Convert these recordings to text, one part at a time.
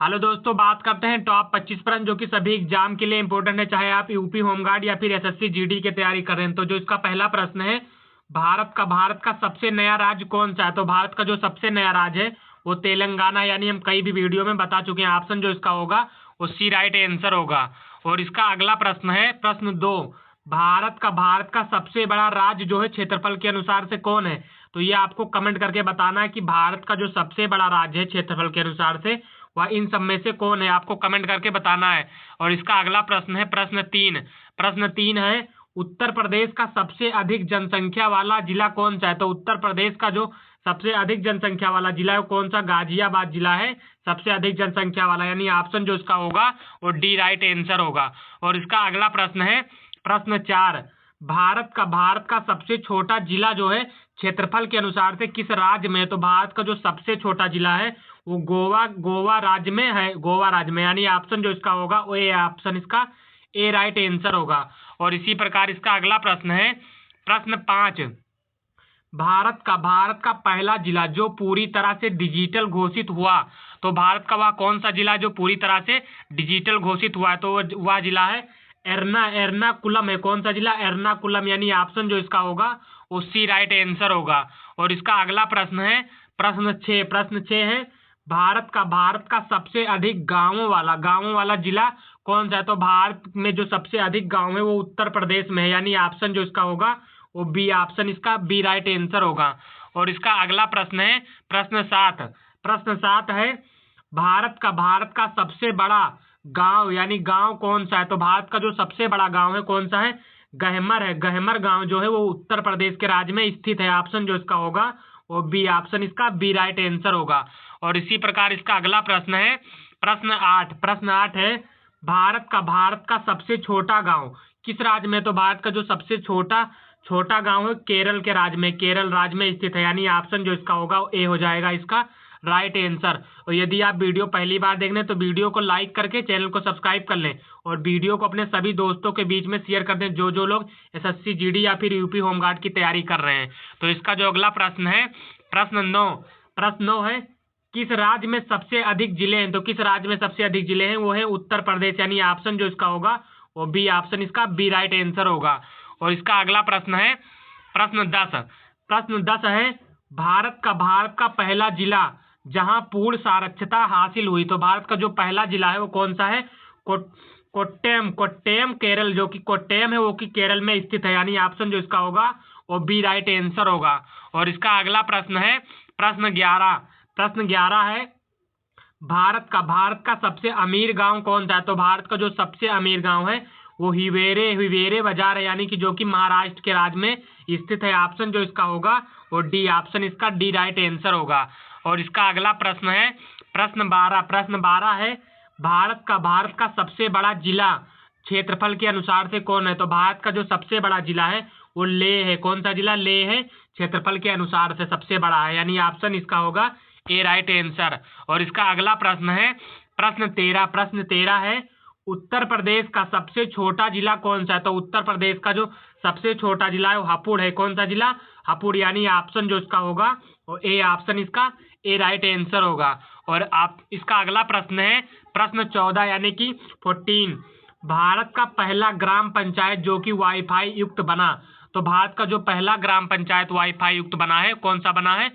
Hello दोस्तों, बात करते हैं टॉप 25 प्रश्न जो कि सभी एग्जाम के लिए इंपॉर्टेंट है, चाहे आप यूपी होमगार्ड या फिर एसएससी जीडी की तैयारी कर रहे हैं। तो जो इसका पहला प्रश्न है, भारत का सबसे नया राज्य कौन सा है? तो भारत का जो सबसे नया राज्य है वो तेलंगाना, यानी हम कई भी वीडियो में बता चुके हैं। ऑप्शन जो इसका होगा वो सी राइट आंसर होगा। और इसका अगला प्रश्न है प्रश्न 2, भारत का सबसे बड़ा राज्य जो है क्षेत्रफल के अनुसार से कौन है? तो ये आपको कमेंट करके बताना है कि भारत का जो सबसे बड़ा राज्य है क्षेत्रफल के अनुसार से वह इन सब में से कौन है, आपको कमेंट करके बताना है। और इसका अगला प्रश्न है प्रश्न 3 है, उत्तर प्रदेश का सबसे अधिक जनसंख्या वाला जिला कौन सा है? तो उत्तर प्रदेश का जो सबसे अधिक जनसंख्या वाला जिला है वो कौन सा? गाजियाबाद जिला है सबसे अधिक जनसंख्या वाला, यानी ऑप्शन जो इसका होगा वो डी राइट आंसर होगा। और इसका अगला प्रश्न है प्रश्न 4, भारत का सबसे छोटा जिला जो है क्षेत्रफल के अनुसार से किस राज्य में है? तो भारत का जो सबसे छोटा जिला है वो गोवा राज्य में है, गोवा राज्य में, यानी ऑप्शन जो इसका होगा वो ए ऑप्शन इसका ए राइट आंसर होगा। और इसी प्रकार इसका अगला प्रश्न है प्रश्न 5, भारत का पहला जिला जो पूरी तरह से डिजिटल घोषित हुआ, तो भारत का वह कौन सा जिला जो पूरी तरह से डिजिटल घोषित हुआ है? तो वह जिला है एर्नाकुलम है। कौन सा जिला? एर्नाकुलम, यानी ऑप्शन जो इसका होगा वो सी राइट आंसर होगा। और इसका अगला प्रश्न है प्रश्न 6 है, भारत का सबसे अधिक गांवों वाला जिला कौन सा है? तो भारत में जो सबसे अधिक गांव है वो उत्तर प्रदेश में है, यानी ऑप्शन जो इसका होगा वो बी ऑप्शन इसका बी राइट आंसर होगा। और इसका अगला प्रश्न है प्रश्न 7 है, भारत का सबसे बड़ा गांव यानी गांव कौन सा है? तो भारत का जो सबसे बड़ा गांव है कौन सा है? गहमर गांव जो है वो उत्तर प्रदेश के राज्य में स्थित है। ऑप्शन जो इसका होगा वो बी ऑप्शन इसका बी राइट आंसर होगा। और इसी प्रकार इसका अगला प्रश्न है प्रश्न 8 है, भारत का सबसे छोटा गांव किस राज्य में? तो भारत का जो सबसे छोटा गांव है केरल के राज्य में, केरल राज्य में स्थित है, यानी ऑप्शन जो इसका होगा ए हो जाएगा इसका राइट आंसर। और यदि आप वीडियो पहली बार देख रहे हैं तो वीडियो को लाइक करके चैनल को सब्सक्राइब कर लें और वीडियो को अपने सभी दोस्तों के बीच में शेयर कर दें जो लोग एसएससी जीडी या फिर यूपी होमगार्ड की तैयारी कर रहे हैं। तो इसका जो अगला प्रश्न है प्रश्न 9 है, किस राज्य में सबसे अधिक जिले हैं? तो किस राज्य में सबसे अधिक जिले हैं? वो है उत्तर प्रदेश, यानी ऑप्शन जो इसका होगा वो बी ऑप्शन इसका बी राइट आंसर होगा। और इसका अगला प्रश्न है प्रश्न 10 है, भारत का पहला जिला जहां पूर्ण साक्षरता हासिल हुई, तो भारत का जो पहला जिला है वो कौन सा है? कोट्टयम केरल, जो कि कोट्टयम है वो कि केरल में स्थित है, यानी ऑप्शन जो इसका होगा वो बी राइट आंसर होगा। और इसका अगला प्रश्न है प्रश्न 11 है, भारत का सबसे अमीर गांव कौन सा है? तो भारत का जो सबसे अमीर गांव है वो हिवेरे बाजार है, यानी कि जो कि महाराष्ट्र के राज्य में स्थित है। ऑप्शन जो इसका होगा वो डी ऑप्शन इसका डी राइट आंसर होगा। और इसका अगला प्रश्न है प्रश्न 12 है, भारत का सबसे बड़ा जिला क्षेत्रफल के अनुसार से कौन है? तो भारत का जो सबसे बड़ा जिला है वो लेह है। कौन सा जिला? लेह है, क्षेत्रफल के अनुसार से सबसे बड़ा है, यानी ऑप्शन इसका होगा ए राइट आंसर। और इसका अगला प्रश्न है प्रश्न 13 है, उत्तर प्रदेश का सबसे छोटा जिला कौन सा है? तो उत्तर प्रदेश का जो सबसे छोटा जिला है वो हापुड़ है। कौन सा जिला? हापुड़, यानी ऑप्शन जो इसका होगा वो ए ऑप्शन इसका ए राइट आंसर होगा। और आप इसका अगला प्रश्न है प्रश्न 14 यानी कि 14, भारत का पहला ग्राम पंचायत जो कि वाईफाई युक्त बना, तो भारत का जो पहला ग्राम पंचायत वाईफाई युक्त बना है कौन सा बना है?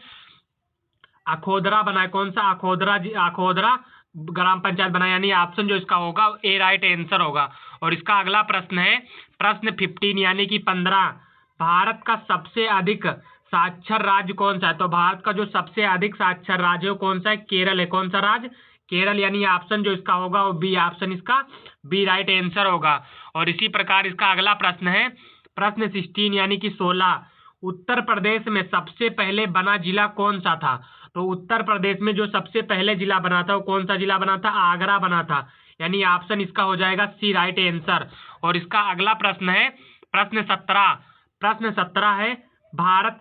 अखोदरा बना है। कौन सा? अखोदरा ग्राम पंचायत बना, यानी ऑप्शन जो इसका होगा ए राइट आंसर होगा। और इसका अगला प्रश्न है प्रश्न 15 यानी कि 15, भारत का सबसे अधिक साक्षर राज्य कौन सा है? तो भारत का जो सबसे अधिक साक्षर राज्य है कौन सा है? केरल है। कौन सा राज्य? केरल, यानी ऑप्शन जो इसका होगा वो बी ऑप्शन इसका बी राइट आंसर होगा। और इसी प्रकार इसका अगला प्रश्न है प्रश्न 16 यानी कि 16, उत्तर प्रदेश में सबसे पहले बना जिला कौन सा था? तो उत्तर प्रदेश में जो सबसे पहले जिला बना था वो कौन सा जिला बना था? आगरा बना था, यानी ऑप्शन इसका हो जाएगा सी राइट आंसर। और इसका अगला प्रश्न है प्रश्न 17 है, भारत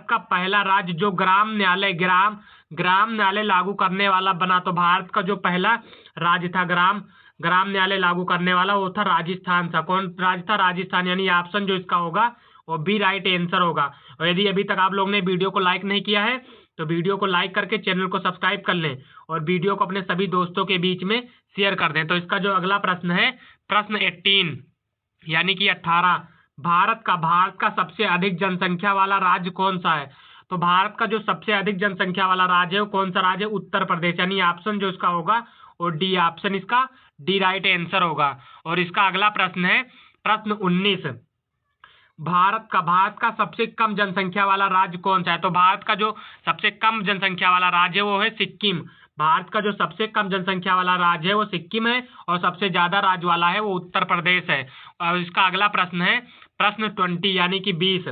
का पहला राज्य जो ग्राम न्यायालय लागू करने वाला बना, तो भारत का जो पहला राज्य था ग्राम न्यायालय लागू करने वाला वो था राजस्थान था। कौन राज्य था? राजस्थान, यानी ऑप्शन जो इसका होगा वो बी राइट आंसर होगा। और यदि अभी तक आप लोग ने वीडियो को लाइक नहीं किया है तो वीडियो को लाइक करके चैनल को सब्सक्राइब कर लें और वीडियो को अपने सभी दोस्तों के बीच में शेयर कर दें। तो इसका जो अगला प्रश्न है, प्रश्न 18 यानी कि 18, भारत का सबसे अधिक जनसंख्या वाला राज्य कौन सा है? तो भारत का जो सबसे अधिक जनसंख्या वाला राज्य है वो कौन सा राज्य है? उत्तर प्रदेश, यानी ऑप्शन जो इसका होगा वो डी ऑप्शन, इसका डी राइट आंसर होगा। और इसका अगला प्रश्न है प्रश्न 19, भारत का सबसे कम जनसंख्या वाला राज्य कौन सा है? तो भारत का जो सबसे कम जनसंख्या वाला राज्य है वो है सिक्किम। भारत का जो सबसे कम जनसंख्या वाला राज्य है वो सिक्किम है और सबसे ज्यादा राज्य वाला है वो उत्तर प्रदेश है। और इसका अगला प्रश्न है प्रश्न 20 यानी कि 20,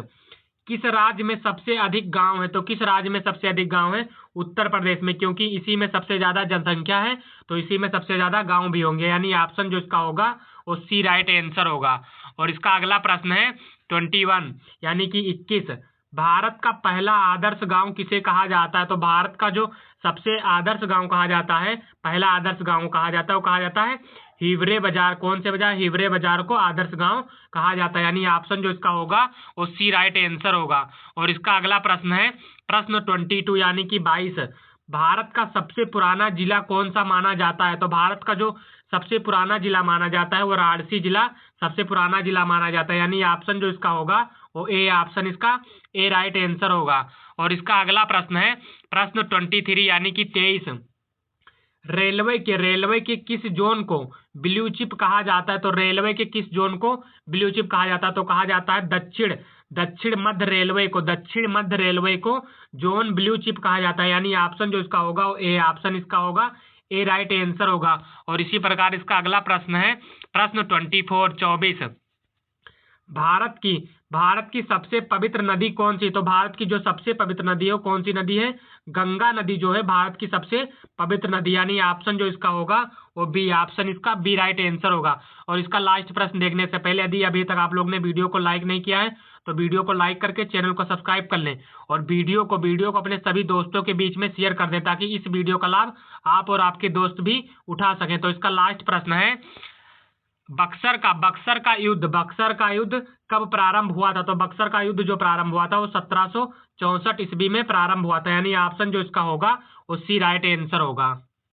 किस राज्य में सबसे अधिक गांव है? तो किस राज्य में सबसे अधिक गांव है? उत्तर प्रदेश में, क्योंकि इसी में सबसे ज्यादा जनसंख्या है तो इसी में सबसे ज्यादा गांव भी होंगे, यानी ऑप्शन जो इसका होगा वो सी राइट आंसर होगा। और इसका अगला प्रश्न है 21 यानी कि 21, भारत का पहला आदर्श गांव किसे कहा जाता है? तो भारत का जो सबसे आदर्श गांव कहा जाता है, पहला आदर्श गांव कहा जाता है, वो कहा जाता है हिवरे बाजार। कौन से बाजार? हिवरे बाजार को आदर्श गांव कहा जाता है, यानी ऑप्शन जो इसका होगा वो सी राइट आंसर होगा। और इसका अगला प्रश्न है प्रश्न 22 यानी कि 22, भारत का सबसे पुराना जिला कौन सा माना जाता है? तो भारत का जो सबसे पुराना जिला माना जाता है वो वाराणसी जिला सबसे पुराना जिला माना जाता है, यानी ऑप्शन जो इसका होगा वो ए ऑप्शन, इसका ए राइट आंसर होगा। और इसका अगला प्रश्न है प्रश्न 23 यानी कि 23, रेलवे के किस जोन को ब्लू चिप कहा जाता है? तो रेलवे के किस जोन को ब्लू चिप कहा जाता है? तो कहा जाता है दक्षिण मध्य रेलवे को जोन ब्लू चिप कहा जाता है, यानी ऑप्शन जो इसका होगा वो ए ऑप्शन, इसका होगा ए राइट आंसर होगा। और इसी प्रकार इसका अगला प्रश्न है प्रश्न 24 भारत की सबसे पवित्र नदी कौन सी? तो भारत की जो सबसे पवित्र नदी है वो कौन सी नदी है? गंगा नदी जो है भारत की सबसे पवित्र नदी, यानी ऑप्शन जो इसका होगा वो बी ऑप्शन, इसका बी राइट आंसर होगा। और इसका लास्ट प्रश्न देखने से पहले यदि अभी तक आप लोग ने वीडियो को लाइक नहीं किया है तो वीडियो को लाइक करके चैनल को सब्सक्राइब कर लें और वीडियो को अपने सभी दोस्तों के बीच में शेयर कर दें ताकि इस वीडियो का लाभ आप और आपके दोस्त भी उठा सकें। तो इसका लास्ट प्रश्न है बक्सर का युद्ध कब प्रारंभ हुआ था? तो बक्सर का युद्ध जो प्रारंभ हुआ था वो 1764 ईस्वी में प्रारंभ हुआ था, यानी ऑप्शन जो इसका होगा वो सी राइट आंसर होगा।